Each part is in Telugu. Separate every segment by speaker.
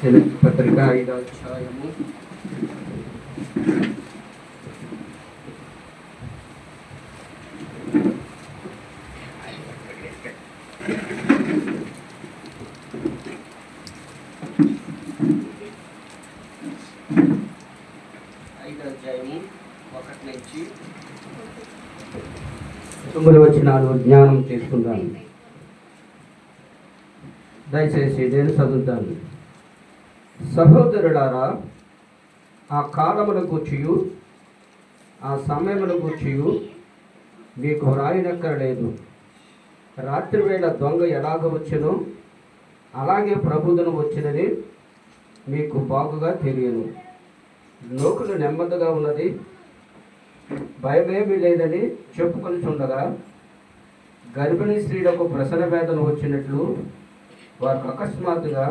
Speaker 1: రాసిన పత్రిక 5వ అధ్యాయము 1 నుంచి 9 వచనాలు జ్ఞానం తీసుకుందాం. దయచేసి నేను చదువుతాను. సహోదరులారా, ఆ కాలమును గూర్చియు ఆ సమయమును గూర్చియు మీకు వ్రాయనక్కరలేదు. రాత్రివేళ దొంగ ఎలాగ వచ్చెనో అలాగే ప్రభువును వచ్చినది మీకు బాగుగా తెలియను. లోకులు నెమ్మదిగా ఉన్నది, భయమేమీ లేదని చెప్పుకొనిచుండగా గర్భిణీ స్త్రీలకు ప్రసవ వేదన వచ్చినట్లు వారికి అకస్మాత్తుగా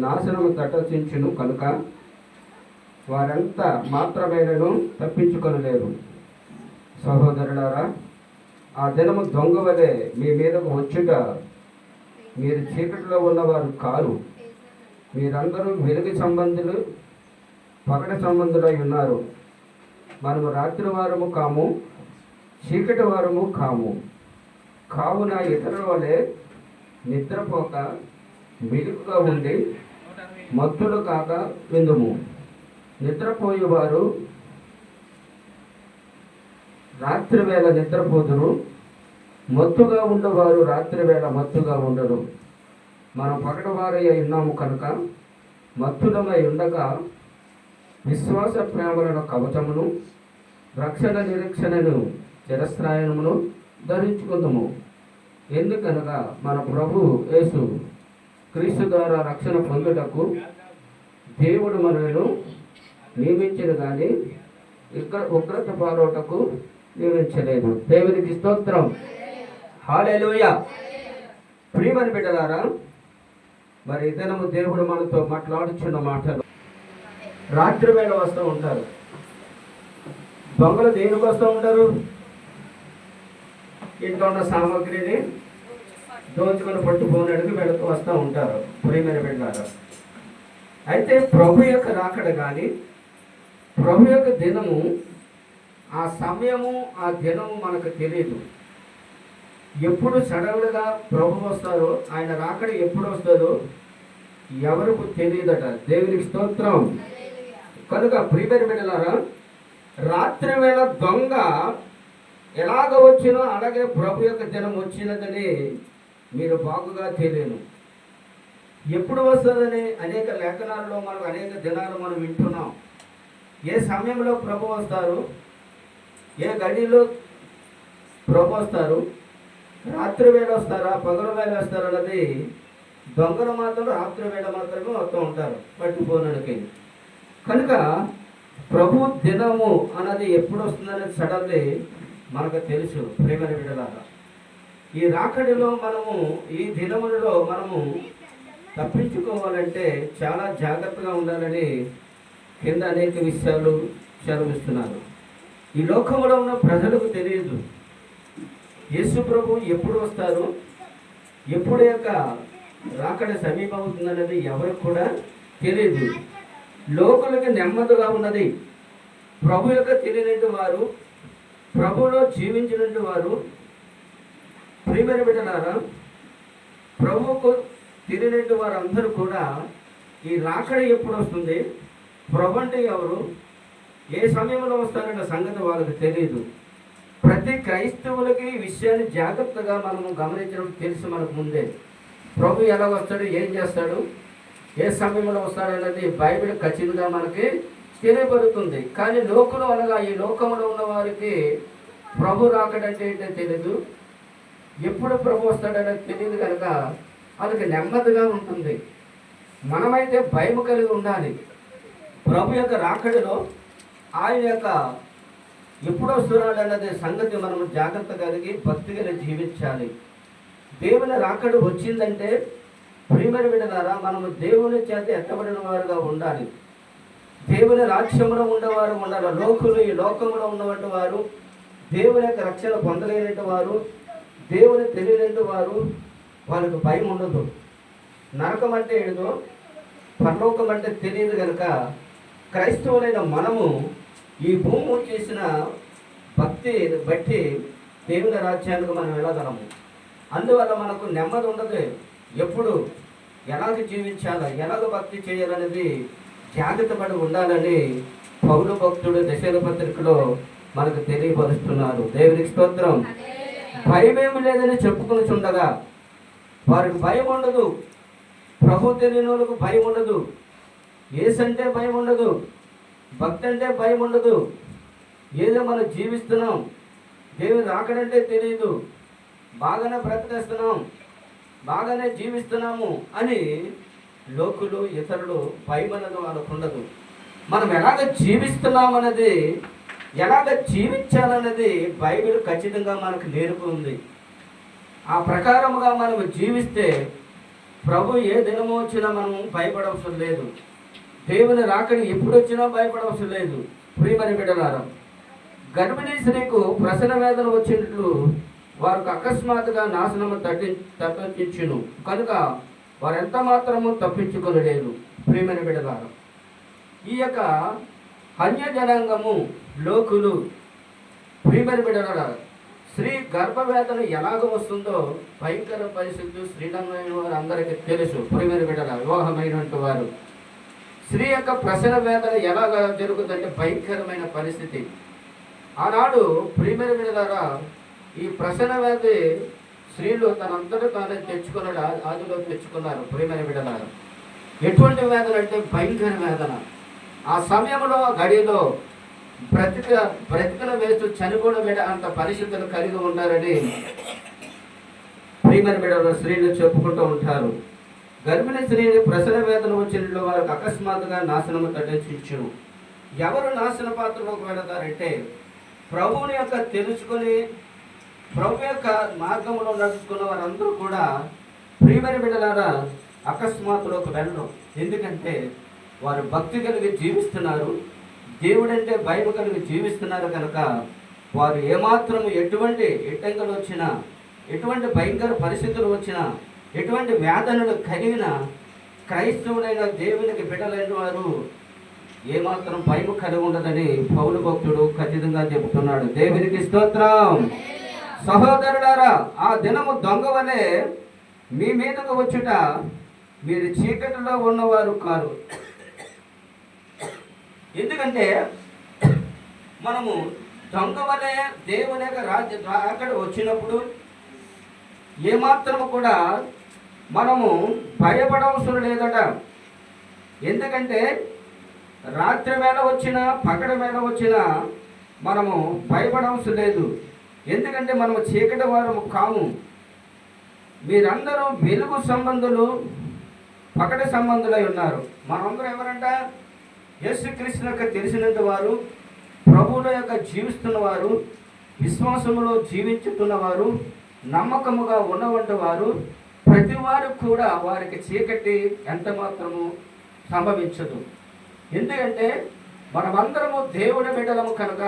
Speaker 1: నాశనము తటచించును కనుక వారంతా మాత్రమేనను తప్పించుకొనలేరు. సహోదరులారా, ఆ దినము దొంగ వలె మీ మీదకు వచ్చుట మీరు చీకటిలో ఉన్నవారు కారు. మీరందరూ వెలుగు సంబంధులు, పగటి సంబంధులై ఉన్నారు. మనము రాత్రి వారము కాము, చీకటి వారము కాము. కావున ఇతరుల వలె నిద్రపోక మెలుగుగా ఉండి మత్తులు కాక విందుము. నిద్రపోయేవారు రాత్రి వేళ నిద్రపోదురు, మత్తుగా ఉండేవారు రాత్రి వేళ మత్తుగా ఉండరు. మనం పగటివారై ఉన్నాము కనుక మత్తులమై ఉండగా విశ్వాస ప్రేమలను కవచమును, రక్షణ నిరీక్షణను శిరస్త్రాయనమును ధరించుకుందాము. ఎందుకనగా మన ప్రభు యేసు క్రీస్తు ద్వారా రక్షణ పొందుటకు దేవుడు మనలను నియమించిన కానీ ఉగ్రత పారోటకు నియమించలేదు. దేవునికి స్తోత్రం. హల్లెలూయా. ప్రియమైన బిడ్డలారా, మరి దినము దేవుడు మనతో మాట్లాడుచున్న మాటలు రాత్రి వేళ వస్తూ ఉంటారు. దొంగలు దేనికి వస్తూ ఉంటారు? ఇంట్లో ఉన్న సామాగ్రిని దోచుకొని పట్టుకోనడానికి వెళుతూ వస్తూ ఉంటారు. ప్రియమైన బిడ్డలారా, అయితే ప్రభు యొక్క రాకడ కానీ ప్రభు యొక్క దినము, ఆ సమయము ఆ దినము మనకు తెలియదు. ఎప్పుడు సడన్గా ప్రభు వస్తారో, ఆయన రాకడ ఎప్పుడు వస్తుందో ఎవరికి తెలియదట. దేవునికి స్తోత్రం. కనుక ప్రియమైన బిడ్డలారా, రాత్రి వేళ దొంగ ఎలాగ వచ్చినో అలాగే ప్రభు యొక్క దినం వచ్చినదని మీరు బాగుగా తెలియను. ఎప్పుడు వస్తుందని అనేక లేఖనాలలో మనం అనేక దినాలు మనం వింటున్నాం. ఏ సమయంలో ప్రభు వస్తారు, ఏ గడిలో ప్రభు వస్తారు, రాత్రి వేళ వస్తారా పగల వేళ వస్తారా అన్నది దొంగలు మాత్రం రాత్రి వేళ మాత్రమే వస్తూ ఉంటారు పట్టుకోవడానికి. కనుక ప్రభు దినము అన్నది ఎప్పుడు వస్తుందనేది సడన్లీ మనకు తెలుసు. ప్రేమల బిడ్డలారా, ఈ రాకడిలో మనము, ఈ దినములలో మనము తప్పించుకోవాలంటే చాలా జాగ్రత్తగా ఉండాలని కింద అనేక విషయాలు చదివిస్తున్నారు. ఈ లోకంలో ఉన్న ప్రజలకు తెలియదు యేసు ప్రభు ఎప్పుడు వస్తారు, ఎప్పుడు యొక్క రాకడ సమీపమవుతుందనేది ఎవరికి కూడా తెలియదు. లోకులకి నెమ్మదిగా ఉన్నది. ప్రభు యొక్క తెలియనట్టు వారు, ప్రభువులో జీవించినట్టు వారు, ప్రియమైన బిడ్డలారా, ప్రభువుకు తిరిగినట్టు వారందరూ కూడా ఈ రాకడ ఎప్పుడు వస్తుంది, ప్రభు అంటే ఎవరు, ఏ సమయంలో వస్తారన్న సంగతి వాళ్ళకి తెలియదు. ప్రతి క్రైస్తవులకి ఈ విషయాన్ని జాగ్రత్తగా మనము గమనించడం తెలుసు మనకు ముందే. ప్రభు ఎలా వస్తాడు, ఏం చేస్తాడు, ఏ సమయంలో వస్తాడన్నది బైబిల్ ఖచ్చితంగా మనకి తెలియబడుతుంది. కానీ లోకులు అనగా ఈ లోకంలో ఉన్న వారికి ప్రభు రాకడంటే ఏంటో తెలియదు, ఎప్పుడు ప్రభు వస్తాడనేది తెలియదు. కనుక వాళ్ళకి నెమ్మదిగా ఉంటుంది. మనమైతే భయం కలిగి ఉండాలి. ప్రభు యొక్క రాకడలో ఆయన యొక్క ఎప్పుడు వస్తున్నాడు అన్నది సంగతి మనం జాగ్రత్త కలిగి భక్తిగా జీవించాలి. దేవుని రాకడ వచ్చిందంటే ప్రియమైన బిడ్డలారా, మనము దేవుని చేత ఎత్తబడిన వారుగా ఉండాలి. దేవుని రాజ్యంలో ఉండేవారు ఉండాలి. లోకులు ఈ లోకంలో ఉన్నటువంటి వారు, దేవుని యొక్క రక్షణ పొందలేనటువంటి వారు, దేవుని తెలియనటువంటి వారు, వాళ్ళకు భయం ఉండదు. నరకం అంటే ఏదో పరలోకం అంటే తెలియదు కనుక క్రైస్తవులైన మనము ఈ భూమి చేసిన భక్తి బట్టి దేవుని రాజ్యానికి మనం వెళ్ళగలము. అందువల్ల మనకు నెమ్మది ఉండదు. ఎప్పుడు ఎలాగ జీవించాలి, ఎలాగ భక్తి చేయాలనేది జాగ్రత్త పడి ఉండాలని పౌలు భక్తుడు దశల పత్రికలో మనకు తెలియపరుస్తున్నారు. దేవునికి స్తోత్రం. భయమేమి లేదని చెప్పుకొని చుండగా వారికి భయం ఉండదు. ప్రభు తెలియని వాళ్ళకు భయం ఉండదు. యేసంటే భయం ఉండదు. భక్తి అంటే భయం ఉండదు. ఏదో మనం జీవిస్తున్నాం, దేవుని రాకడంటే తెలియదు, బాగానే బ్రతికేస్తున్నాం, బాగానే జీవిస్తున్నాము అని లోకులు ఇతరులు భయం అనేది వాళ్ళకు ఉండదు. మనం ఎలాగ జీవిస్తున్నామన్నది, ఎలాగ జీవించాలన్నది బైబిల్ ఖచ్చితంగా మనకు నేర్పుతుంది. ఆ ప్రకారముగా మనం జీవిస్తే ప్రభు ఏ దినము వచ్చినా మనం భయపడవసరం లేదు. దేవుని రాకని ఎప్పుడు వచ్చినా భయపడవసరం లేదు. ప్రియమని బిడ్డలారా, గర్భిణీ స్త్రీకు ప్రసవ వేదన వచ్చినట్లు వారికి అకస్మాత్తుగా నాశనము తప్పించును కనుక వారు ఎంత మాత్రము తప్పించుకొనలేరు. ప్రియమని బిడ్డలారా, ఈ యొక్క అన్య జనాంగము లోకులు, ప్రియమని బిడ్డలారా, స్త్రీ గర్భవేదన ఎలాగ వస్తుందో భయంకర పరిస్థితులు శ్రీరంగమైన వారు అందరికీ తెలుసు. ప్రియమని బిడ్డలారా, వివాహమైనటువంటి వారు స్త్రీ యొక్క ప్రసవ వేదన ఎలాగ జరుగుతుందంటే భయంకరమైన పరిస్థితి. ఆనాడు ప్రియమని బిడ్డలారా, ఈ ప్రసవ వ్యాధి స్త్రీలు తనంతటా తానే తెచ్చుకున్నాడు, ఆదిలో తెచ్చుకున్నారు. ప్రియమని బిడ్డలారా, ఎటువంటి వేదన అంటే భయంకర వేదన. ఆ సమయంలో గడిలో బ్రతికల వేస్తూ చనిపోవడం అంత పరిస్థితులు కలిగి ఉన్నారని ప్రియమని బిడ్డలు స్త్రీలు చెప్పుకుంటూ ఉంటారు. గర్భిణీ స్త్రీని ప్రసవ వేదన వచ్చినట్లు వారికి అకస్మాత్తుగా నాశనము తట్టించును. ఎవరు నాశన పాత్రలోకి వెళతారంటే ప్రభువుని యొక్క తెలుసుకొని ప్రభు యొక్క మార్గంలో నడుచుకున్న వారందరూ కూడా ప్రియమని బిడ్డలారా అకస్మాత్తులోకి వెళ్ళరు. ఎందుకంటే వారు భక్తి కలిగి జీవిస్తున్నారు, దేవుడంటే భయం కలిగి జీవిస్తున్నారు కనుక వారు ఏమాత్రము ఎటువంటి ఎట్టంగలు వచ్చినా, ఎటువంటి భయంకర పరిస్థితులు వచ్చినా, ఎటువంటి వేదనలు కలిగిన క్రైస్తవులైన దేవునికి బిడ్డలైన వారు ఏమాత్రం భయం కలిగి ఉండదని పౌలు భక్తుడు ఖచ్చితంగా చెబుతున్నాడు. దేవునికి స్తోత్రం. సహోదరులారా, ఆ దినము దొంగ వలె మీ మీదకు వచ్చుట మీరు చీకటిలో ఉన్నవారు కారు. ఎందుకంటే మనము దొంగ వలె దేవుని యొక్క అక్కడ వచ్చినప్పుడు ఏమాత్రము కూడా మనము భయపడవసరం లేదట. ఎందుకంటే రాత్రి వేళ వచ్చినా పగటి వేళ వచ్చినా మనము భయపడవసరం లేదు. ఎందుకంటే మనము చీకటి వారము కాము. మీరందరూ వెలుగు సంబంధులు, పగటి సంబంధులై ఉన్నారు. మనందరూ ఎవరంట? యేసుక్రీస్తు యొక్క తెలిసినంత వారు, ప్రభువుల యొక్క జీవిస్తున్నవారు, విశ్వాసములో జీవించుతున్నవారు, నమ్మకముగా ఉన్నవంటి వారు. ప్రతి వారు కూడా వారికి చీకటి ఎంత మాత్రము సంభవించదు. ఎందుకంటే మనమందరము దేవుని బిడ్డలము కనుక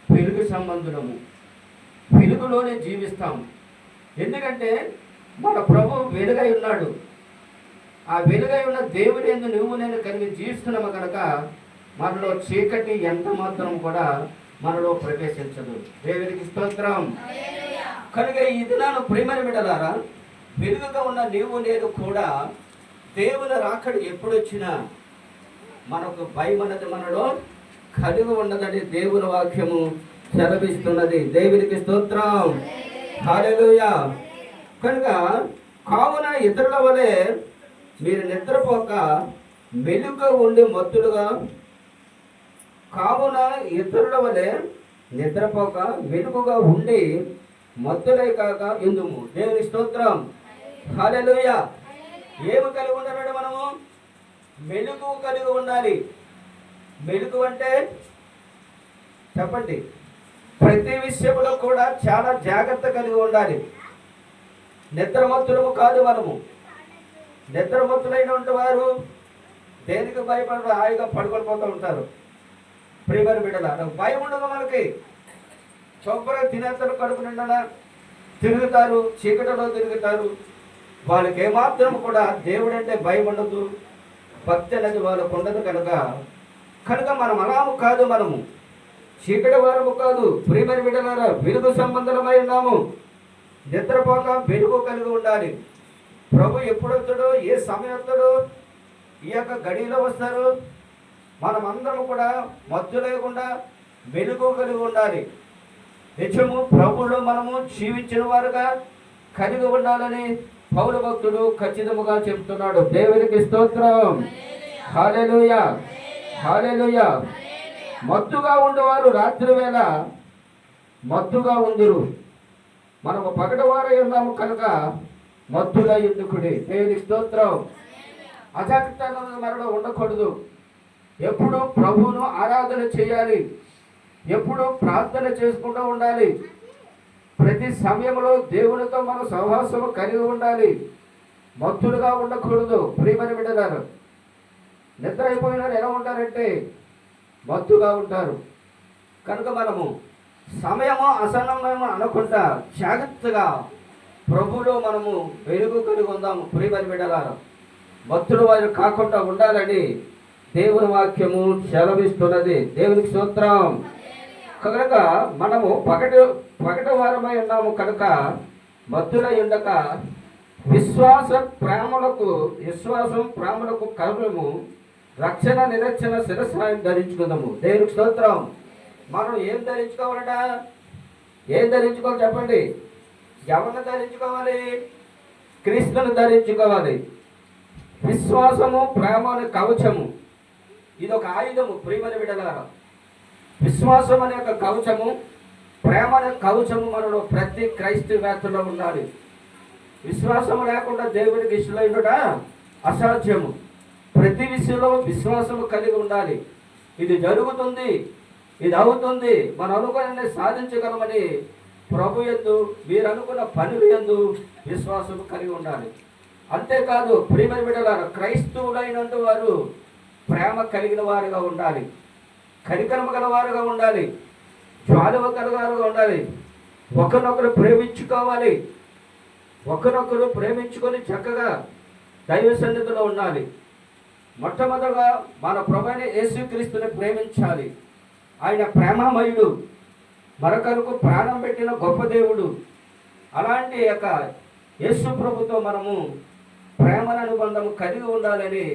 Speaker 1: వెలుగు సంబంధులము, వెలుగులోనే జీవిస్తాము. ఎందుకంటే మన ప్రభు వెలుగై ఉన్నాడు. ఆ వెలుగై ఉన్న దేవుని యందు నువ్వు నేను కలిగి జీవిస్తున్నాము కనుక మనలో చీకటి ఎంత మాత్రం కూడా మనలో ప్రవేశించదు. దేవునికి స్తోత్రం. కనుక ఈ దినాన ప్రియమైన బిడ్డలారా, వెలుగుగా ఉన్న నీవు నేను కూడా దేవుని రాకడ ఎప్పుడొచ్చినా మనకు భయం అన్నది మనలో కలిగి ఉన్నదని దేవుని వాక్యము సెలవిస్తున్నది. దేవునికి స్తోత్రం. హల్లెలూయా. కనుక కావున ఇతరుల వలె మీరు నిద్రపోక మెలుగుగా ఉండి మత్తులుగా, కావున ఇతరుల వలె నిద్రపోక మెలుగుగా ఉండి మత్తులై కాక ఎందుము. దేవుని స్తోత్రం. హల్లెలూయా. ఏమి కలిగి ఉండాలంటే మనము మెలుగు కలిగి ఉండాలి. మెలుగు అంటే చెప్పండి, ప్రతి విషయంలో కూడా చాలా జాగ్రత్త కలిగి ఉండాలి. నిద్రమత్తులము కాదు మనము. నిద్రమత్తులైనటువంటి వారు దేనికి భయపడరు, హాయిగా పడుకొని పోతూ ఉంటారు. ప్రియమైన బిడ్డలారా, భయం ఉండదు మనకి. శుభ్రంగా తినేస్తారు, కడుపు నిండా తిరుగుతారు, చీకటిలో తిరుగుతారు. వాళ్ళకి ఏమాత్రం కూడా దేవుడు అంటే భయం ఉండదు. భక్తి అనేది వాళ్ళకు ఉండదు కనుక మనం అలాము కాదు, మనము చీకటి వారము కాదు, ప్రియమైన బిడ్డలారా వెలుగు సంబంధమై ఉన్నాము. నిద్రపోక వెలుగు కలిగి ఉండాలి. ప్రభు ఎప్పుడు వస్తాడో, ఏ సమయం వస్తాడో, ఈ యొక్క గడిలో వస్తారు. మనమందరం కూడా మత్తు లేకుండా వెలుగు కలిగి ఉండాలి. నిత్యము ప్రభువులో మనము జీవించిన వారుగా కలిగి ఉండాలని పౌలు భక్తుడు ఖచ్చితంగా చెప్తున్నాడు. దేవునికి స్తోత్రం. హల్లెలూయా, హల్లెలూయా. మత్తుగా ఉండేవారు రాత్రి వేళ మత్తుగా ఉందిరు. మనము పగటివారై ఉన్నాము కనుక మత్తుగా ఎందుకుడి. దేవునికి స్తోత్రం. అజాగ్రత్త మరణం ఉండకూడదు. ఎప్పుడు ప్రభువును ఆరాధన చేయాలి, ఎప్పుడు ప్రార్థన చేసుకుంటూ ఉండాలి. ప్రతి సమయంలో దేవునితో మనం సహవాసము కలిగి ఉండాలి. మత్తులుగా ఉండకూడదు. ప్రియమైన బిడ్డలారు, నిద్ర అయిపోయిన ఎలా ఉంటారంటే మత్తుగా ఉంటారు. కనుక మనము సమయము అసన్నమేమో అనకుండా జాగ్రత్తగా ప్రభువులో మనము వెలుగు కలిగి ఉందాము. ప్రియమైన బిడ్డలారు, మత్తులు వారు కాకుండా ఉండాలని దేవుని వాక్యము సెలవిస్తున్నది. దేవునికి స్తోత్రం. కనుక మనము పగటి వారమై ఉన్నాము కనుక మత్తులై ఉండక విశ్వాసం ప్రేమలకు కలుగుము రక్షణ నిరక్షణ శిరస్సాయం ధరించుకుందాము. దేవునికి స్తోత్రం. మనం ఏం ధరించుకోవాలట? ఏం ధరించుకోవాలి చెప్పండి? ఎవరిని ధరించుకోవాలి? క్రీస్తును ధరించుకోవాలి. విశ్వాసము ప్రేమ అనే కవచము, ఇది ఒక ఆయుధము. ప్రియమైన బిడ్డలారా, విశ్వాసం అనే ఒక కవచము, ప్రేమ అనే కవచము మనలో ప్రతి క్రైస్తవేత్తలో ఉండాలి. విశ్వాసము లేకుండా దేవునికి ఇష్టమైనట అసాధ్యము. ప్రతి విషయంలో విశ్వాసము కలిగి ఉండాలి. ఇది జరుగుతుంది, ఇది అవుతుంది, మనం అనుకునే సాధించగలమని ప్రభు యందు, మీరు అనుకున్న పనులు యందు విశ్వాసము కలిగి ఉండాలి. అంతేకాదు ప్రియమైన బిడ్డలారా, క్రైస్తవులైనంత వారు ప్రేమ కలిగిన వారుగా ఉండాలి, కనికరమ గలవారుగా ఉండాలి, జ్వాలవ గలవారుగా ఉండాలి. ఒకరినొకరు ప్రేమించుకోవాలి. ఒకరినొకరు ప్రేమించుకొని చక్కగా దైవ సన్నిధిలో ఉండాలి. మొట్టమొదటిగా మన ప్రభువైన యేసుక్రీస్తుని ప్రేమించాలి. ఆయన ప్రేమమయుడు, మరొకరికి ప్రాణం పెట్టిన గొప్ప దేవుడు. అలాంటి యొక్క యేసు ప్రభుతో మనము ప్రేమల అనుబంధము కలిగి ఉండాలని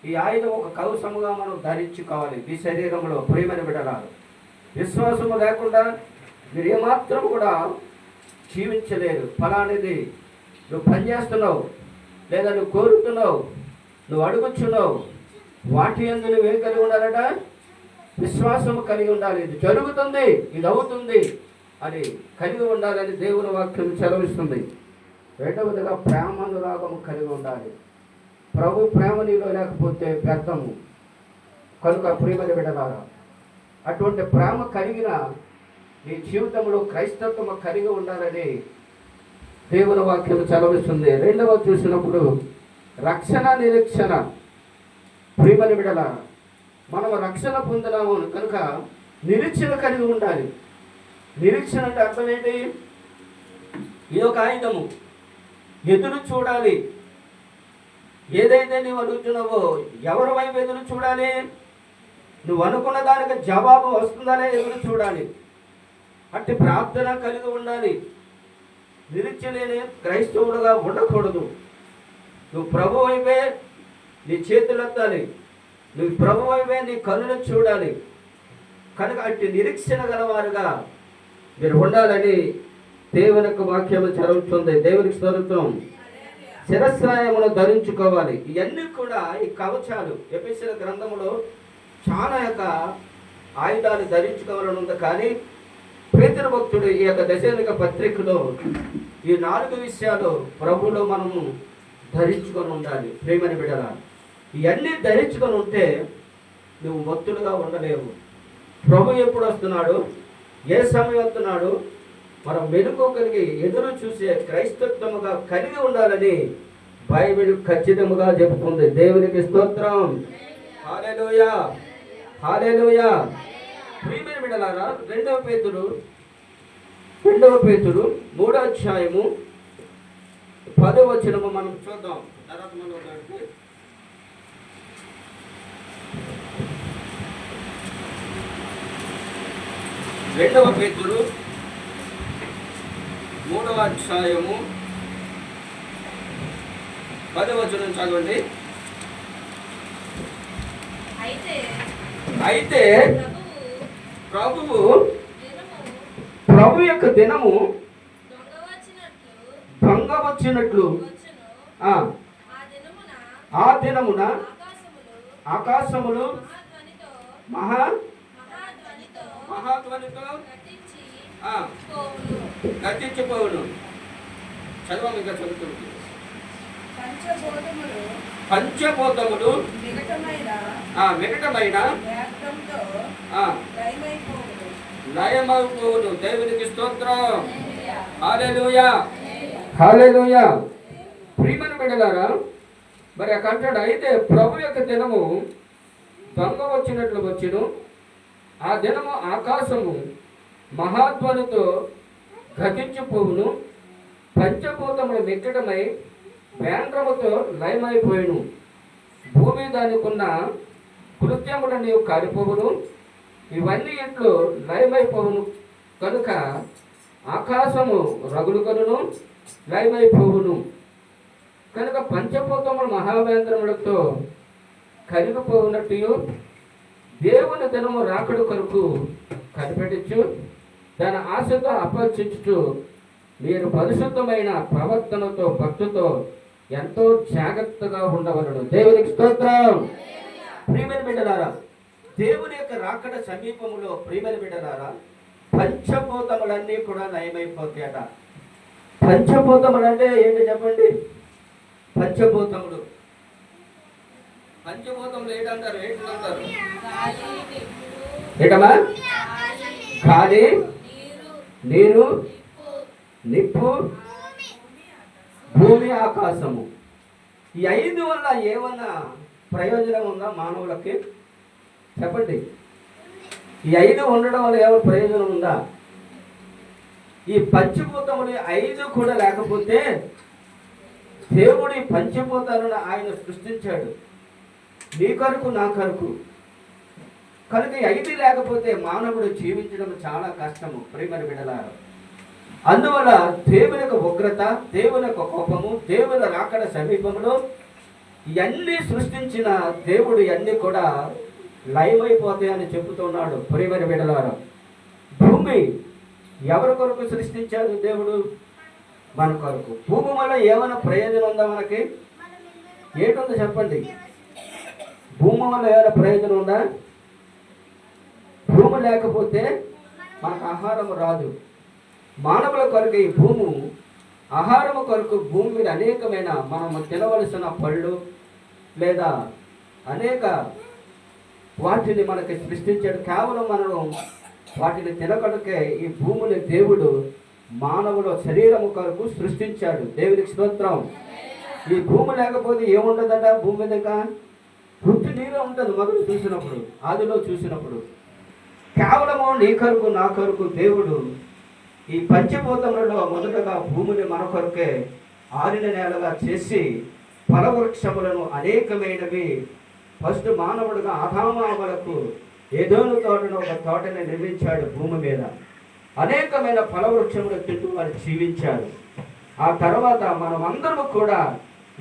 Speaker 1: ఈ ఆయుధం ఒక కవచముగా మనం ధరించుకోవాలి ఈ శరీరంలో. ప్రియమైన బిడ్డలారు, విశ్వాసము లేకుండా మీరు ఏమాత్రం కూడా జీవించలేరు. ఫలానిది నువ్వు పనిచేస్తున్నావు, లేదా నువ్వు కోరుతున్నావు, నువ్వు అడుగుచున్నావు, వాటి యందు నువ్వేం కలిగి ఉండాలట? విశ్వాసము కలిగి ఉండాలి. ఇది జరుగుతుంది, ఇది అవుతుంది అని కలిగి ఉండాలని దేవుని వాక్యం సెలవిస్తుంది. రెండవదిగా ప్రేమానురాగము కలిగి ఉండాలి. ప్రభు ప్రేమ నీలో లేకపోతే వ్యర్థము. కనుక ప్రియమైన బిడ్డలారా, అటువంటి ప్రేమ కలిగిన నీ జీవితంలో క్రైస్తత్వము కలిగి ఉండాలని దేవుని వాక్యం సెలవిస్తుంది. రెండవ చూసినప్పుడు రక్షణ నిరీక్షణ. ప్రియమైన బిడ్డలారా, మనము రక్షణ పొందినాము కనుక నిరీక్షణ కలిగి ఉండాలి. నిరీక్షణ అంటే అర్థం ఏంటి? ఇది ఒక ఆయుధము. ఎదురు చూడాలి. ఏదైతే నువ్వు అడుగుతున్నావో ఎవరి వైపు ఎదురు చూడాలి? నువ్వు అనుకున్న దానికి జవాబు వస్తుందనే ఎదురు చూడాలి. అంటే ప్రార్థన కలిగి ఉండాలి. నిరీక్షలేని క్రైస్తవుడుగా ఉండకూడదు. నువ్వు ప్రభు వైపే నీ చేతులు ఎత్తాలి, నువ్వు ప్రభు వైపే నీ కన్నులు చూడాలి. కనుక అట్టి నిరీక్షణ గలవారుగా మీరు ఉండాలని దేవుని యొక్క వాక్యము చదువుతుంది. దేవునికి స్తోత్రం. శిరస్రాయమును ధరించుకోవాలి. ఇవన్నీ కూడా ఈ కవచాలు ఎఫెసీయుల గ్రంథములో చాలా యొక్క ఆయుధాలు ధరించుకోవాలని ఉంది. కానీ పేతురు భక్తుడు ఈ యొక్క దశనిక పత్రికలో ఈ 4 విషయాలు ప్రభువులో మనము ధరించుకొని ఉండాలి. ప్రేమని బిడ్డలా, ఇవన్నీ ధరించుకొని ఉంటే నువ్వు భక్తులుగా ఉండలేవు. ప్రభు ఎప్పుడు వస్తున్నాడు, ఏ సమయం వస్తున్నాడు, మనం మెలుకోగలిగి ఎదురు చూసే క్రైస్తత్వముగా కలిగి ఉండాలని బైబిల్ ఖచ్చితంగా చెబుతుంది. దేవునికి స్తోత్రం. హల్లెలూయా, హల్లెలూయా. ప్రియమైన బిడ్డలారా, 2వ పేతురు 3వ అధ్యాయము 10వ వచనము మనం చూద్దాం. తర్వాత మనం రెండవ పేతురు 3వ అధ్యాయము 10వ వచనం చదవండి. అయితే ప్రభు యొక్క దినము దొంగ వచ్చినట్లు ఆ దినమున ఆకాశములు మహాధ్వనితో గతించిపోవును. చదవం, ఇంకా చదువుతుంది. పంచభూతములు వికటమైన లయమైపోవును. దేవునికి స్తోత్రం. హల్లెలూయా, హల్లెలూయా. ప్రియమైన బిడ్డలారా, మరి అక్కడ అంటాడు, అయితే ప్రభు యొక్క దినము దొంగ వచ్చినట్లు వచ్చును. ఆ దినము ఆకాశము మహాధ్వనితో గతించిపోవును. పంచభూతములు మిక్కటమై వేంద్రముతో లయమైపోయిను. భూమి దానికున్న కృత్యములని కాలిపోవును. ఇవన్నీ ఇట్లు లయమైపోవును కనుక ఆకాశము రగులు కనును లయమైపోవును. కనుక పంచభూతములు మహావేంద్రములతో కరిగిపోవునట్టు దేవుని దినము రాకడు కొరకు కనిపెట్టచ్చు. దాని ఆశతో అపేక్షించుచు మీరు పరిశుద్ధమైన ప్రవర్తనతో భక్తితో ఎంతో జాగ్రత్తగా ఉండవలను. దేవునికి స్తోత్రం. ప్రియమైన బిడ్డలారా, దేవుని యొక్క రాకడ సమీపములో ప్రియమైన బిడ్డలారా, పంచభూతములన్నీ కూడా నయమైపోతాయట. పంచభూతములు అంటే ఏంటి చెప్పండి? పంచభూతములు ఏంటంటారు? ఏంటమ్మా? గాలి, నీరు, నిప్పు, భూమి, ఆకాశము. ఈ 5 వల్ల ఏమన్నా ప్రయోజనం ఉందా మానవులకి? చెప్పండి. ఈ 5 ఉండడం వల్ల ఏమైనా ప్రయోజనం ఉందా? ఈ పంచభూతములు 5 కూడా లేకపోతే దేవుడి పంచభూతాలను ఆయన సృష్టించాడు నీ కొరకు, నా కొరకు. కనుక 5 లేకపోతే మానవుడు జీవించడం చాలా కష్టము. ప్రియమైన బిడ్డలారా, అందువల్ల దేవుని యొక్క ఉగ్రత, దేవుని యొక్క కోపము, దేవుని రాకడ సమీపంలో ఇవన్నీ సృష్టించిన దేవుడు ఇవన్నీ కూడా లయమైపోతాయని చెబుతున్నాడు. ప్రియమైన బిడ్డలారా, భూమి ఎవరి కొరకు సృష్టించాడు దేవుడు? మన కొరకు. భూమి వల్ల ఏమైనా ప్రయోజనం ఉందా మనకి? ఏంటుందో చెప్పండి. భూమి వల్ల ఏమైనా ప్రయోజనం ఉందా? భూమి లేకపోతే మనకు ఆహారం రాదు. మానవుల కొరకు ఈ భూము ఆహారము కొరకు భూమి మీద అనేకమైన మనము తినవలసిన పళ్ళు లేదా అనేక వాటిని మనకి సృష్టించాడు. కేవలం మనము వాటిని తినకొనకే ఈ భూమిని దేవుడు మానవుల శరీరము కొరకు సృష్టించాడు. దేవునికి స్తోత్రం. ఈ భూమి లేకపోతే ఏముండదట? భూమి మీద పుట్టి నీరు ఉంటుంది. మొదలు చూసినప్పుడు, ఆదిలో చూసినప్పుడు కేవలము నీ కొరకు, నా కొరకు దేవుడు ఈ పంచభూతములలో మొదటగా భూమిని మన కొరకే ఆరిన నేలగా చేసి ఫలవృక్షములను అనేకమైనవి ఫస్ట్ మానవుడుగా ఆదామావలకు ఏదోను తోటను ఒక తోటని నిర్మించాడు. భూమి మీద అనేకమైన ఫలవృక్షములు తింటూ వారు జీవించారు. ఆ తర్వాత మనమందరము కూడా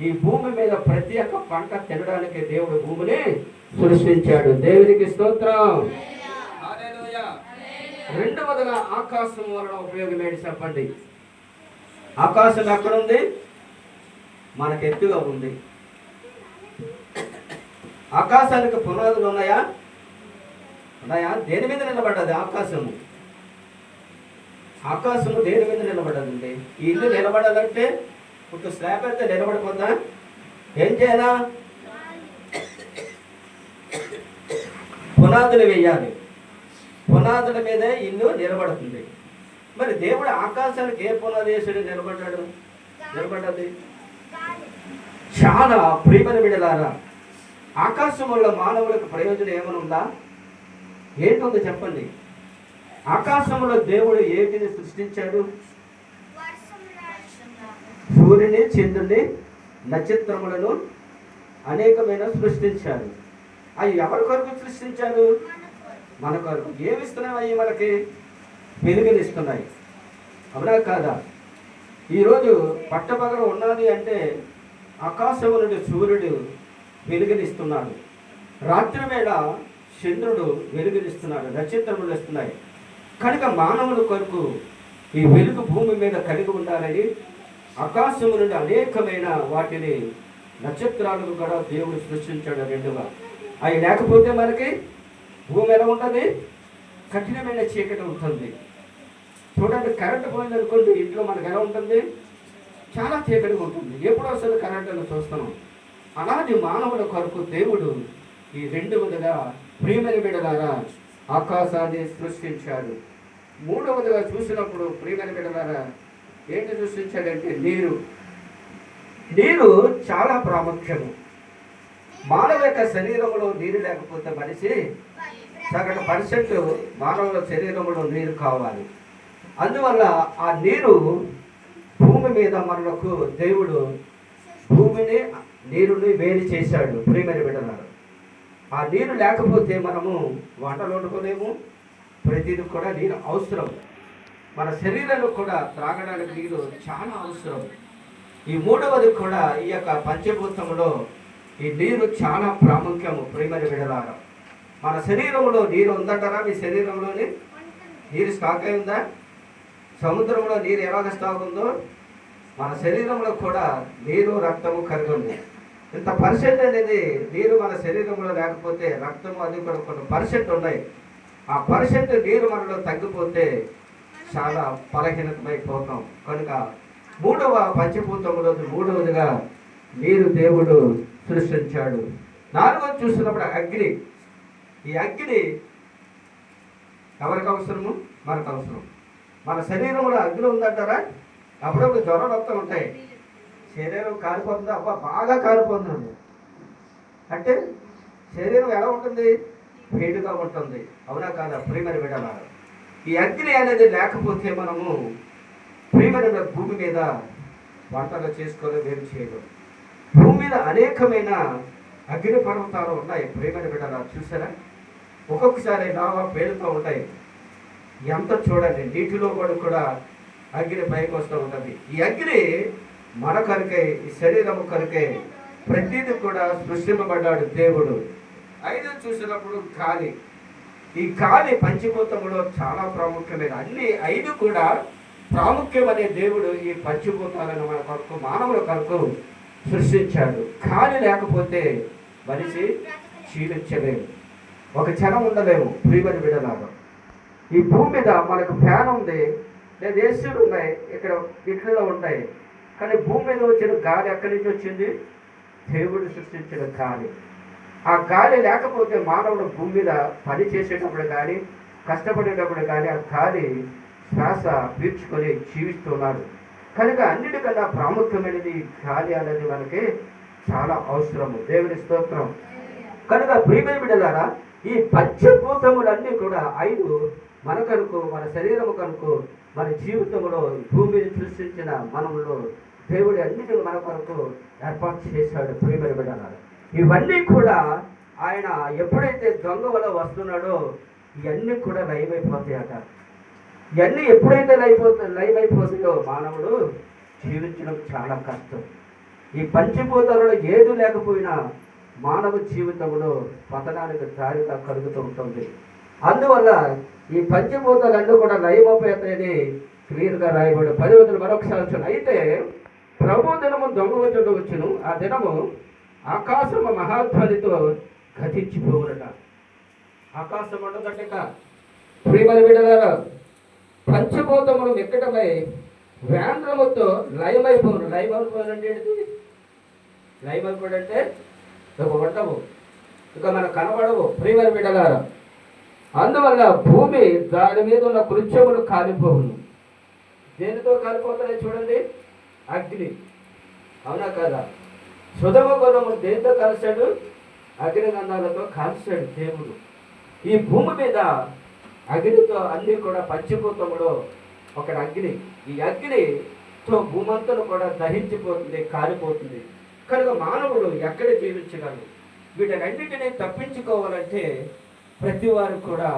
Speaker 1: ఈ భూమి మీద ప్రతి ఒక్క పంట తినడానికి దేవుడు భూమిని సృష్టించాడు. దేవునికి స్తోత్రం. రెండవదిగా ఆకాశం వలన ఉపయోగం ఏంటి చెప్పండి? ఆకాశం ఎక్కడుంది? మనకు ఎత్తుగా ఉంది. ఆకాశానికి పునాదులు ఉన్నాయా? దేని మీద నిలబడ్డది ఆకాశము? ఆకాశము దేని మీద నిలబడ్డదండి? ఈ ఇల్లు నిలబడాలంటే ఒక స్లాబ్ అయితే నిలబడిపోతా. ఏం చేయాలా? పునాదులు వేయాలి. పునాదుల మీదే ఇల్లు నిలబడుతుంది. మరి దేవుడు ఆకాశానికి ఏ పునాది వేసుడు నిలబడ్డది? చాలా ప్రియమైన బిడ్డలారా, ఆకాశం వల్ల మానవులకు ప్రయోజనం ఏమైనా ఉందా? ఏంటుందో చెప్పండి. ఆకాశంలో దేవుడు ఏటిని సృష్టించాడు? సూర్యుని, చంద్రుని, నక్షత్రములను అనేకమైన సృష్టించాడు. అవి ఎవరి కొరకు సృష్టించాడు? మన కొరకు. ఏమిస్తున్నాయి అవి మనకి? వెలుగునిస్తున్నాయి. అవునా కాదా? ఈరోజు పట్టపగలు ఉన్నది అంటే ఆకాశము నుండి సూర్యుడు వెలుగునిస్తున్నాడు, రాత్రి వేళ చంద్రుడు వెలుగునిస్తున్నాడు, నక్షత్రములు వస్తున్నాయి. కనుక మానవుల కొరకు ఈ వెలుగు భూమి మీద కలిగి ఉండాలని ఆకాశము నుండి అనేకమైన వాటిని నక్షత్రాలను కూడా దేవుడు సృష్టించాడు రెండుగా. అవి లేకపోతే మనకి భూమి ఎలా ఉంటుంది? కఠినమైన చీకటి ఉంటుంది. చూడండి, కరెంటు పోయింది అనుకోండి, ఇంట్లో మనకు ఎలా ఉంటుంది? చాలా చీకటిగా ఉంటుంది. ఎప్పుడు వస్తుంది కరెంటును చూస్తున్నాం. అలాంటి మానవుల కొరకు దేవుడు ఈ రెండు విధంగా ప్రియమైన బిడ్డలారా ఆకాశాన్ని సృష్టించాడు. మూడవదిగా చూసినప్పుడు ప్రియమైన బిడ్డలారా ఏంటి సృష్టించాడంటే నీరు. నీరు చాలా ప్రాముఖ్యము. మానవ యొక్క శరీరంలో నీరు లేకపోతే మనిషి సగటు % మానవుల శరీరంలో నీరు కావాలి. అందువల్ల ఆ నీరు భూమి మీద మనకు దేవుడు భూమిని నీరుని వేరు చేశాడు. ప్రియమైన బిడ్డలారా ఆ నీరు లేకపోతే మనము వంటలు వండుకోలేము. ప్రతిదీ కూడా నీరు అవసరం. మన శరీరంలో కూడా త్రాగడానికి నీరు చాలా అవసరం. ఈ మూడవది కూడా ఈ యొక్క పంచభూతంలో ఈ నీరు చాలా ప్రాముఖ్యము. ప్రియమైన బిడ్డలారా మన శరీరంలో నీరు ఉందంటారా? మీ శరీరంలోని నీరు స్టాక్ అయి ఉందా? సముద్రంలో నీరు ఎలాగ స్టాక్ ఉందో మన శరీరంలో కూడా నీరు రక్తము కలిగి ఉంది. ఇంత % అనేది నీరు మన శరీరంలో లేకపోతే రక్తము అది కూడా కొన్ని % ఉన్నాయి. ఆ % నీరు మనలో తగ్గిపోతే చాలా బలహీనమైపోతాం. కనుక మూడవ పంచభూతంలో మూడవదిగా నీరు దేవుడు సృష్టించాడు. నాలుగవది చూసినప్పుడు అగ్ని. ఈ అగ్ని ఎవరికి అవసరము? మనకు అవసరం. మన శరీరంలో అగ్ని ఉందంటారా? అప్పుడప్పుడు జ్వరం వస్తూ ఉంటాయి. శరీరం కారిపోతుందా? అబ్బా బాగా కారిపోతుంది అంటే శరీరం ఎలా ఉంటుంది? వేడిగా ఉంటుంది. అవునా కాదా? ప్రియమైన బిడ్డలారా ఈ అగ్ని అనేది లేకపోతే మనము ప్రియమైన భూమి మీద వంటలు చేసుకొని వేరు చేయడం. భూమి మీద అనేకమైన అగ్ని పర్వతాలు ఉన్నాయి. ప్రియమైన బిడ్డలారా చూసారా? ఒక్కొక్కసారి లావా పేలుతూ ఉంటాయి. ఎంత చూడండి, నీటిలో కూడా అగ్ని పైకి వస్తూ ఉంటుంది. ఈ అగ్ని మన కొరకే, ఈ శరీరము కొరకే ప్రతిదీ కూడా సృష్టింపబడ్డాడు దేవుడు. 5 చూసినప్పుడు గాలి. ఈ గాలి పంచభూతములో చాలా ప్రాముఖ్యమైన అన్ని 5 కూడా ప్రాముఖ్యమనే దేవుడు ఈ పంచభూతాలను మన కొరకు మానవుల కొరకు సృష్టించాడు. గాలి లేకపోతే మనిషి జీవించలేము, ఒక క్షణం ఉండలేము. ప్రియమైన బిడ్డలారా ఈ భూమి మీద మనకు ఫ్యాన్ ఉంది, లేదా ఏసీలు ఉన్నాయి, ఇక్కడ ఇట్లలో ఉంటాయి. కానీ భూమి మీద వచ్చిన గాలి ఎక్కడి నుంచి వచ్చింది? దేవుడు సృష్టించిన గాలి. ఆ గాలి లేకపోతే మానవుడు భూమి మీద పని చేసేటప్పుడు కానీ కష్టపడేటప్పుడు కానీ ఆ గాలి శ్వాస పీల్చుకొని జీవిస్తున్నాడు. కనుక అన్నిటికన్నా ప్రాముఖ్యమైనది గాలి అనేది మనకి చాలా అవసరము. దేవుని స్తోత్రం. కనుక ప్రియమైన బిడ్డలారా ఈ పంచభూతములన్నీ కూడా 5 మన కనుక, మన శరీరము కనుక, మన జీవితంలో భూమిని సృష్టించిన మనములో దేవుడు అన్నిటిని మన కొరకు ఏర్పాటు చేశాడు. ప్రియమైన బిడ్డలారా ఇవన్నీ కూడా ఆయన ఎప్పుడైతే దొంగ వల్ల వస్తున్నాడో ఇవన్నీ కూడా లయమైపోతాయట. ఇవన్నీ ఎప్పుడైతే లయమైపోతాయో మానవుడు జీవించడం చాలా కష్టం. ఈ పంచభూతాలలో ఏది లేకపోయినా మానవ జీవితంలో పతనానికి దారిగా కలుగుతూ ఉంటుంది. అందువల్ల ఈ పంచభూతాలన్నీ కూడా లయమైపోతాయని క్లియర్గా రాయబడి 10 మరొకసారి. అయితే ప్రభు దినము దొంగ వచ్చును, ఆ దినము ఆకాశము మహాధ్వనితో గతించిపోవునట. ఆకాశం ఉండదట. ప్రియమైన బిడ్డలారా పంచభూతములు ఎక్కడమై వేంద్రముతో లయమైపోను. లయమైపోనంటే ఏంటి? లయమైపోడంటే ఇక ఉండవు, ఇక మనకు కనబడవు. ప్రియమైన బిడ్డలారా అందువల్ల భూమి దాని మీద ఉన్న కృత్యములు కాలిపోవును. దేనితో కాలిపోతాయో చూడండి, అగ్ని. అవునా కదా? సుధమ గుణము దేనితో కలిశాడు? అగ్ని గంధాలతో కాల్చాడు దేవుడు. ఈ భూమి మీద అగ్నితో అన్నీ కూడా పంచిపోతాములో ఒక అగ్ని. ఈ అగ్నితో భూమంతను కూడా దహించిపోతుంది, కాలిపోతుంది. కనుక మానవుడు ఎక్కడ జీవించగలడు? వీటన్నిటినీ తప్పించుకోవాలంటే ప్రతి వారు కూడా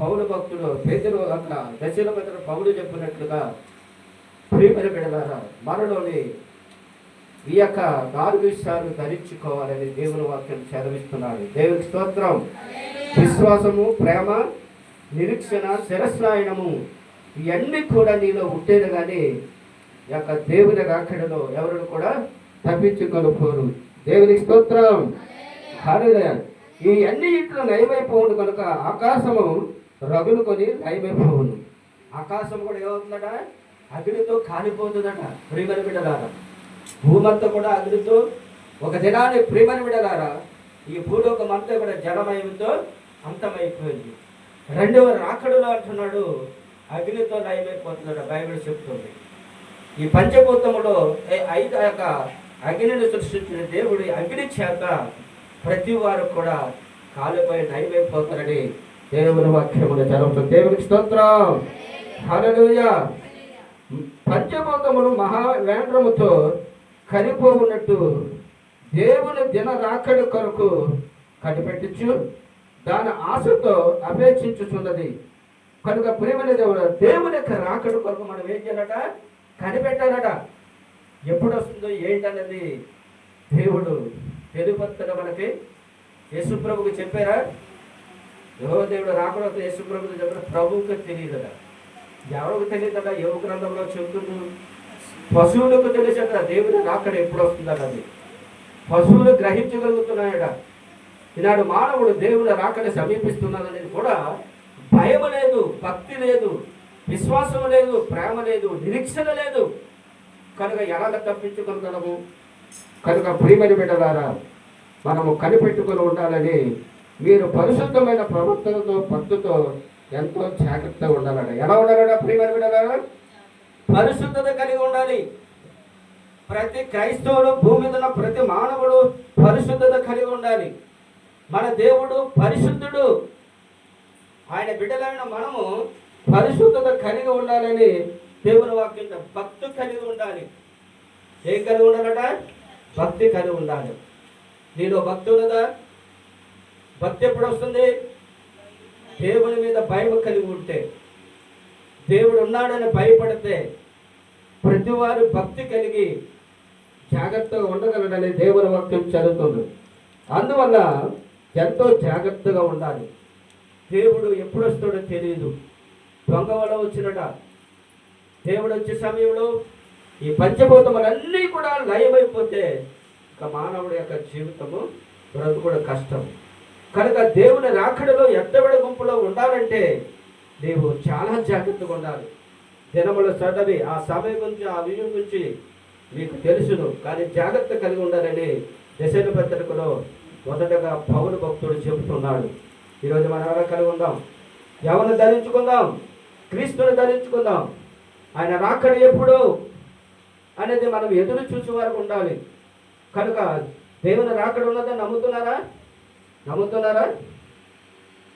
Speaker 1: పౌలు భక్తుడు పేతురు అక్కడ దశలో పెద్దలు పౌలు చెప్పినట్లుగా ప్రియమైన బిడ్డలారా మనలోని ఈ యొక్క 4 విషయాలు ధరించుకోవాలని దేవుని వాక్యం చదివిస్తున్నాడు. దేవునికి స్తోత్రం. విశ్వాసము, ప్రేమ, నిరీక్షణ, శిరస్నాయనము ఇవన్నీ కూడా నీలో ఉంటేనే కానీ ఈ యొక్క దేవుని రాకడలో ఎవరు కూడా తప్పించుకొనిపోరు. దేవునికి స్తోత్రం. హల్లెలూయా. ఈ అన్ని ఇట్లు నయమైపోవును కనుక ఆకాశము రగులుకొని నయమైపోవును. ఆకాశం కూడా ఏమవుతుందట? అగ్నితో కాలిపోతుందట. ప్రియమైన బిడ్డలారా, భూమంతా కూడా అగ్నితో ఒక దినాన్ని, ప్రియమైన బిడ్డలారా, ఈ భూలోకం అంతా కూడా జలమయంతో అంతమైపోయింది. రెండవ రాకడలో అంటున్నాడు అగ్నితో నయమైపోతుందట. బైబిల్ చెప్తుంది. ఈ పంచభూతములో 5 యొక్క అగ్నిని సృష్టించిన దేవుడి అగ్ని చేత ప్రతి వారు కూడా కాలుపై నయమైపోతారని దేవుని వాక్యములు చదువుతుంది. దేవునికి స్తోత్రం. హల్లెలూయా. పంచభూతములు మహావేంద్రముతో కరిపోవున్నట్టు దేవుని దిన రాకడ కొరకు కనిపెట్టుచు దాని ఆశతో అపేక్షించుచున్నది కనుక ప్రియమైన దేవుని యొక్క రాకడ కొరకు మనం ఏం చేయాలట? కనిపెట్టాలట. ఎప్పుడు వస్తుందో ఏంటన్నది దేవుడు తెలియపరుస్తాడు మనకి. యేసుప్రభుకు చెప్పారా? యెహోవా దేవుడు రాకడ యేసుప్రభుకు చెప్పారు. ప్రభువుకు తెలియదట. ఎవరికి తెలియదట? యోగ గ్రంథంలో చెబుతుంది. పశువులకు తెలిసట దేవుని రాకడ ఎప్పుడు వస్తుందన్నది. పశువులు గ్రహించగలుగుతున్నాయట. ఈనాడు మానవుడు దేవుని రాకడ సమీపిస్తున్నదనేది కూడా భయం లేదు, భక్తి లేదు, విశ్వాసం లేదు, ప్రేమ లేదు, నిరీక్షణ లేదు. కనుక ఎలా తప్పించుకుంటున్నాము? కనుక ప్రియమైన బిడ్డలారా, మనము కనిపెట్టుకుని ఉండాలని మీరు పరిశుద్ధమైన ప్రవర్తనతో, భక్తితో ఎంతో జాగ్రత్తగా ఉండాలట. ఎలా ఉండాలట? ప్రియమైన బిడ్డలారా, పరిశుద్ధత కలిగి ఉండాలి. ప్రతి క్రైస్తవుడు, భూమి మీద ఉన్న ప్రతి మానవుడు పరిశుద్ధత కలిగి ఉండాలి. మన దేవుడు పరిశుద్ధుడు. ఆయన బిడ్డలైన మనము పరిశుద్ధత కలిగి ఉండాలని దేవుని వాక్యం. భక్తి కలిగి ఉండాలి. ఏం కలిగి ఉండాలట? భక్తి కలిగి ఉండాలి. నీలో భక్తి ఉన్నదా? భక్తి ఎప్పుడు వస్తుంది? దేవుని మీద భయం కలిగి ఉంటే, దేవుడు ఉన్నాడని భయపడితే, ప్రతివారు భక్తి కలిగి జాగ్రత్తగా ఉండగలడని దేవుని వాక్యం చదువుతుంది. అందువల్ల ఎంతో జాగ్రత్తగా ఉండాలి. దేవుడు ఎప్పుడు వస్తాడో తెలియదు. దొంగ వల్ల వచ్చినట. దేవుడు వచ్చే సమయంలో ఈ పంచభూతములన్నీ కూడా లయమైపోతే ఇక మానవుడి యొక్క జీవితము బ్రతుకుడు కష్టం. కనుక దేవుని రాకడలో ఎత్తబడి గుంపులో ఉండాలంటే నీవు చాలా జాగ్రత్తగా ఉండాలి. దినముల చదవి ఆ సమయం గురించి, ఆ విజయం గురించి మీకు తెలుసును, కానీ జాగ్రత్త కలిగి ఉండాలని దశల పత్రికలో మొదటగా పౌలు భక్తుడు చెబుతున్నాడు. ఈరోజు మనం ఎలా కలిగి ఉందాం? ఎవరిని ధరించుకుందాం? క్రీస్తుని ధరించుకుందాం. ఆయన రాకడ ఎప్పుడు అనేది మనం ఎదురు చూసే వరకు ఉండాలి. కనుక దేవుని రాకడ ఉన్నదని నమ్ముతున్నారా? నమ్ముతున్నారా?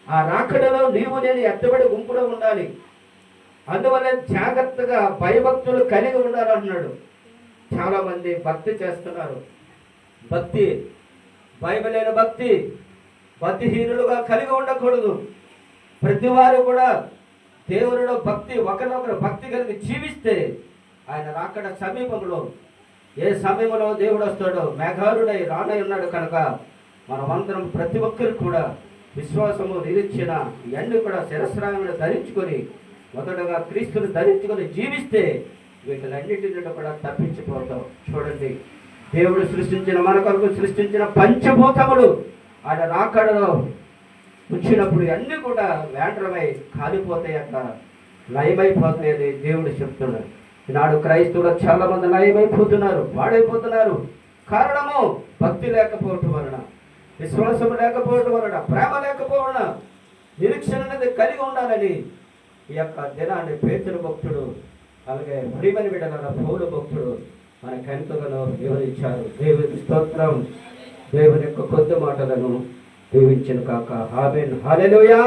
Speaker 1: ఆ రాకడలో నీవు నేను ఎత్తబడి గుంపులో ఉండాలి. అందువల్ల జాగ్రత్తగా భయభక్తులు కలిగి ఉండాలంటున్నాడు. చాలామంది భక్తి చేస్తున్నారు. భక్తి బైబిలైన భక్తి భక్తిహీనులుగా కలిగి ఉండకూడదు. ప్రతి వారు కూడా దేవునిలో భక్తి, ఒకరినొకరు భక్తి కలిగి జీవిస్తే ఆయన రాకడ సమీపంలో, ఏ సమయంలో దేవుడు వస్తాడో మేఘారుడై రానై ఉన్నాడు. కనుక మనమందరం ప్రతి ఒక్కరు కూడా విశ్వాసము, నిరీక్షణ ఇవన్నీ కూడా శిరస్రాయమును ధరించుకొని, మొదటగా క్రీస్తుని ధరించుకొని జీవిస్తే వీటిలన్నిటి నుండి కూడా తప్పించిపోతాం. చూడండి, దేవుడు సృష్టించిన, మన కొరకు సృష్టించిన పంచభూతములు ఆయన రాకడలో వచ్చినప్పుడు అన్నీ కూడా వేండ్రమై కాలిపోతాయట, లయమైపోతాయని దేవుడు చెప్తున్నాడు. ఈనాడు క్రైస్తవులు చాలా మంది లయమైపోతున్నారు, పాడైపోతున్నారు. కారణము భక్తి లేకపోవటం వలన, విశ్వాసం లేకపోవటం వలన, ప్రేమ లేకపోవలన, నిరీక్షణ అనేది కలిగి ఉండాలని ఈ యొక్క దినాన్ని పేతురు భక్తుడు, అలాగే ప్రియమైన బిడ్డల పౌలు భక్తుడు మనకు ఎంతగానో వివరించారు. దేవుని స్తోత్రం. దేవుని యొక్క కొద్ది మాటలను దీవించిన కాక. ఆమేన్. హల్లెలూయా.